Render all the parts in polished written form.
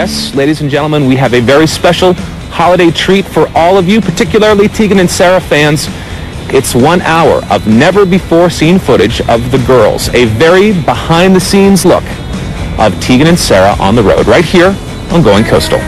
Yes, ladies and gentlemen, we have a very special holiday treat for all of you, particularly Tegan and Sara fans. It's 1 hour of never-before-seen footage of the girls. A very behind-the-scenes look of Tegan and Sara on the road, right here on Going Coastal.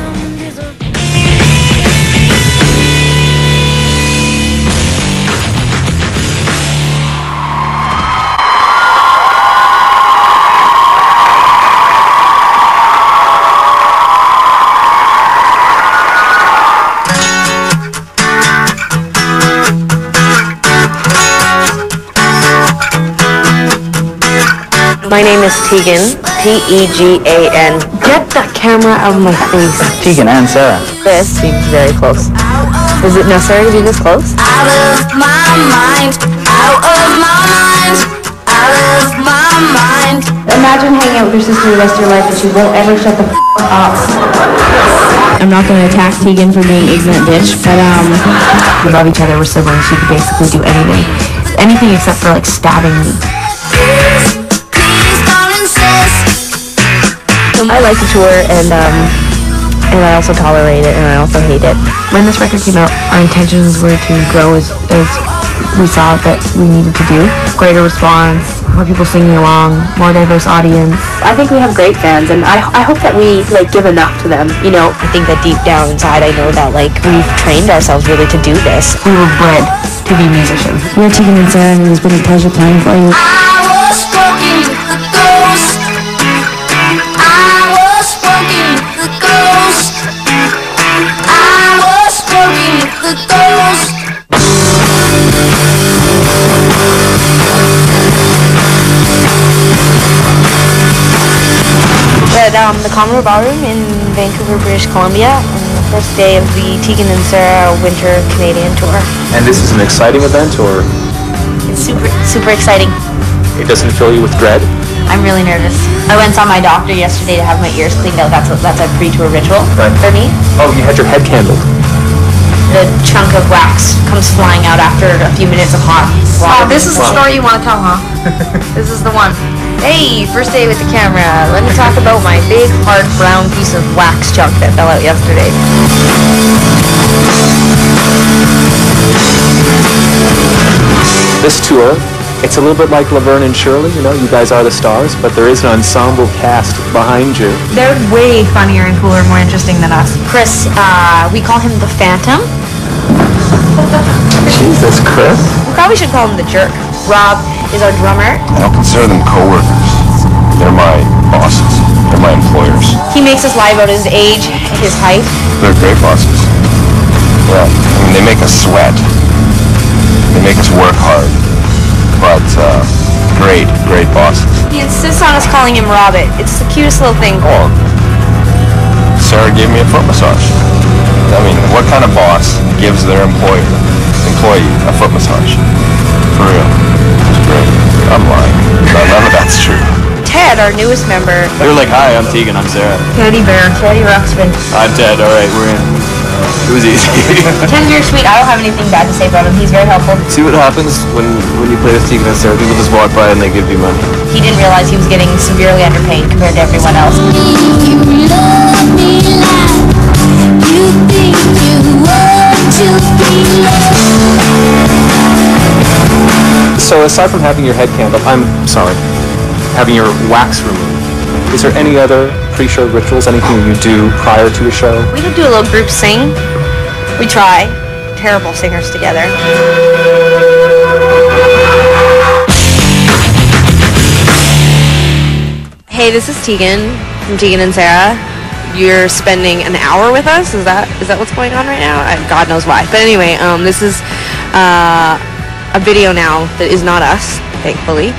My name is Tegan, T-E-G-A-N. Get that camera out of my face. Tegan and Sara. This seems very close. Is it necessary to be this close? Out of my mind, out of my mind, out of my mind. Imagine hanging out with your sister the rest of your life and she won't ever shut the up. I'm not going to attack Tegan for being ignorant bitch, but we love each other, we're siblings, she could basically do anything. Anything except for like stabbing me. I like the tour, and I also tolerate it, and I also hate it. When this record came out, our intentions were to grow as we saw that we needed to do. Greater response, more people singing along, more diverse audience. I think we have great fans, and I hope that we give enough to them. You know, I think that deep down inside, I know that we've trained ourselves really to do this. We were bred to be musicians. we're Tegan and Sara, and it's been a pleasure playing for you. I was walking with the ghost. I was walking with the ghost. I was walking with the ghost. At the Commodore Ballroom in Vancouver, British Columbia, on the first day of the Tegan and Sara Winter Canadian Tour. And this is an exciting event, or It's super exciting. it doesn't fill you with dread? I'm really nervous. I went and saw my doctor yesterday to have my ears cleaned out. That's a pre-tour ritual Right. for me. Oh, you had your head candled. The chunk of wax comes flying out after a few minutes of hot water. Oh, this is the story you want to tell, huh? This is the one. Hey, first day with the camera. Let me talk about my big, hard, brown piece of wax chunk that fell out yesterday. This tour, it's a little bit like Laverne and Shirley, you know, you guys are the stars, but there is an ensemble cast behind you. They're way funnier and cooler and more interesting than us. Chris, we call him the Phantom. Jesus, Chris. We probably should call him the Jerk. Rob is our drummer. I don't consider them co-workers. They're my bosses. They're my employers. He makes us lie about his age, his height. They're great bosses. Yeah, I mean, they make us sweat. They make us work hard. But, great bosses. He insists on us calling him Robbit. It's the cutest little thing. Oh, Sara gave me a foot massage. I mean, what kind of boss gives their employee a foot massage? For real. It's great. I'm lying. None of that's true. Ted, our newest member. They're like, hi, I'm Tegan, I'm Sara. Teddy bear. Teddy Ruxpin. I'm Ted, alright, we're in. It was easy. Ted's very sweet. I don't have anything bad to say about him. He's very helpful. See what happens when you play with Tegan and Sara? People just walk by and they give you money. He didn't realize he was getting severely underpaid compared to everyone else. You love me like you think you want to be loved. So aside from having your head candled, having your wax removed, is there any other pre-show rituals, anything you do prior to a show? We don't do a little group sing. We try. Terrible singers together. Hey, this is Tegan from Tegan and Sara. You're spending an hour with us? Is that what's going on right now? God knows why. But anyway, this is a video now that is not us, thankfully.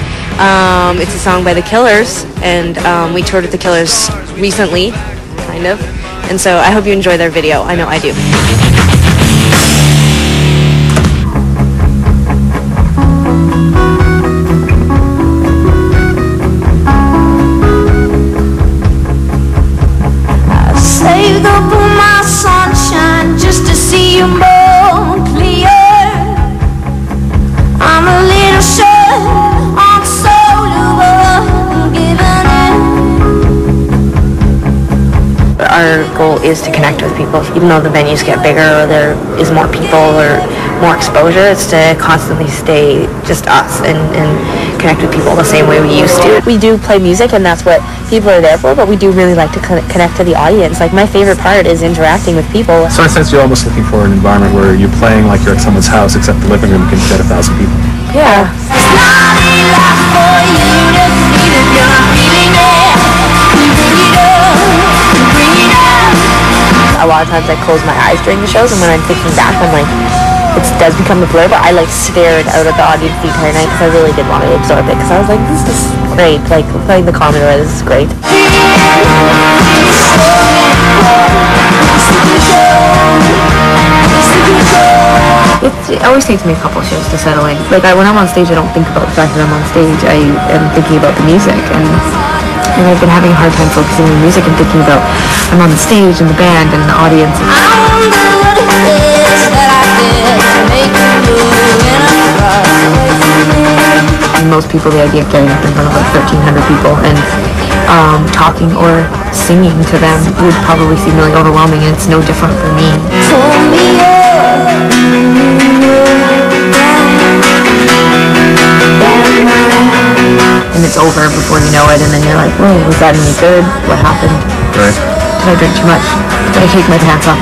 It's a song by The Killers, and we toured with The Killers recently, kind of. And so I hope you enjoy their video. I know I do. I saved up all my sunshine just to see you more clear. I'm a little short on soul, giving in. Our goal is to connect with people. Even though the venues get bigger or there is more people or more exposure, it's to constantly stay just us and connect with people the same way we used to. We do play music, and that's what people are there for, but we do really like to connect to the audience. Like, my favorite part is interacting with people. So in a sense, you're almost looking for an environment where you're playing like you're at someone's house, except the living room can fit 1,000 people. Yeah. A lot of times I close my eyes during the shows, and when I'm thinking back, I'm like, it does become a blur, but I like stared out at the audience the entire night because I really did want to absorb it, because I was like, this is great, like playing the Commodore, this is great. It always takes me a couple shows to settle in. Like, when I'm on stage, I don't think about the fact that I'm on stage. I am thinking about the music, and I've been having a hard time focusing on the music and thinking about I'm on the stage and the band and the audience. And most people, the idea of getting up in front of like 1,300 people and talking or singing to them would probably seem really overwhelming, and it's no different for me. And it's over before you know it, and then you're like, whoa, was that any good? What happened? Right. Did I drink too much? Did I take my pants off?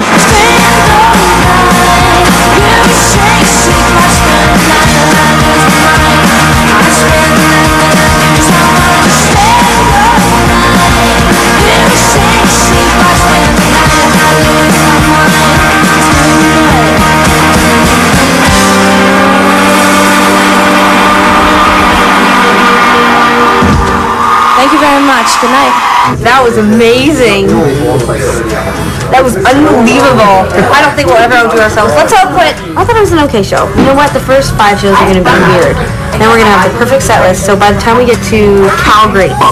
Thank you very much. Good night. That was amazing. That was unbelievable. I don't think we'll ever outdo ourselves. Let's all quit. I thought it was an okay show. You know what? The first 5 shows are going to be weird. Then we're going to have the perfect set list. So by the time we get to Calgary, it's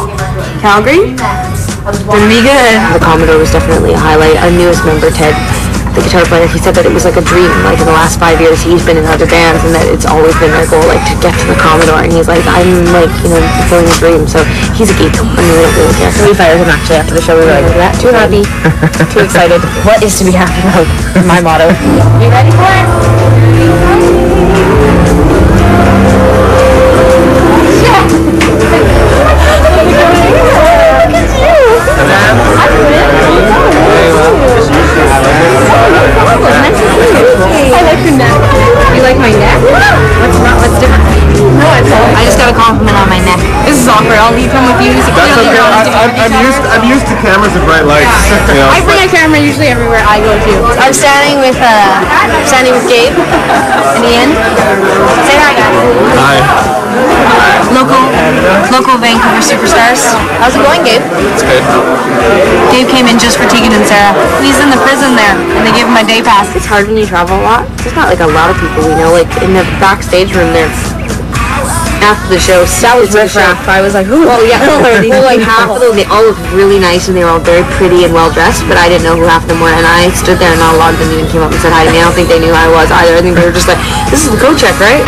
going to be good. The Commodore was definitely a highlight. Our newest member, Ted, the guitar player, he said that it was like a dream. Like, in the last 5 years, he's been in other bands, and that it's always been their goal, like, to get to the Commodore. And he's like, I'm like, fulfilling a dream. So he's a geek, and we don't really care. So we fired him actually after the show. We were like, that too happy, too excited. What is to be happy about? My motto. You ready for it? I like your neck. You like my neck? What's different? No, I just got a compliment on my neck. This is awkward. I'll leave him with you. That's okay. I'm used to cameras and bright lights. I bring a camera usually everywhere I go to. I'm standing with Gabe in the end. Say hi, guys. Hi. Local Vancouver superstars. How's it going, Gabe? It's good. Gabe came in just for Tegan and Sarah. He's in the prison there, and they gave him a day pass. It's hard when you travel a lot. There's not like a lot of people we know. Like, in the backstage room there, after the show, that was riff-raff. I was like, who? Well, yeah, like half of them, they all looked really nice, and they were all very pretty and well-dressed, but I didn't know who half of them were, and I stood there and not a lot of them even came up and said hi to me. I don't think they knew who I was either. I think they were just like, this is the coat check, right?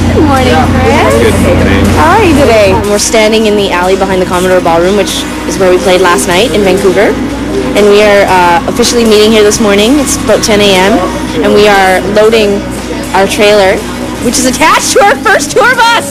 Good morning, Chris. Good morning. How are you today? We're standing in the alley behind the Commodore Ballroom, which is where we played last night in Vancouver. And we are officially meeting here this morning. It's about 10 a.m. and we are loading our trailer, which is attached to our first tour bus.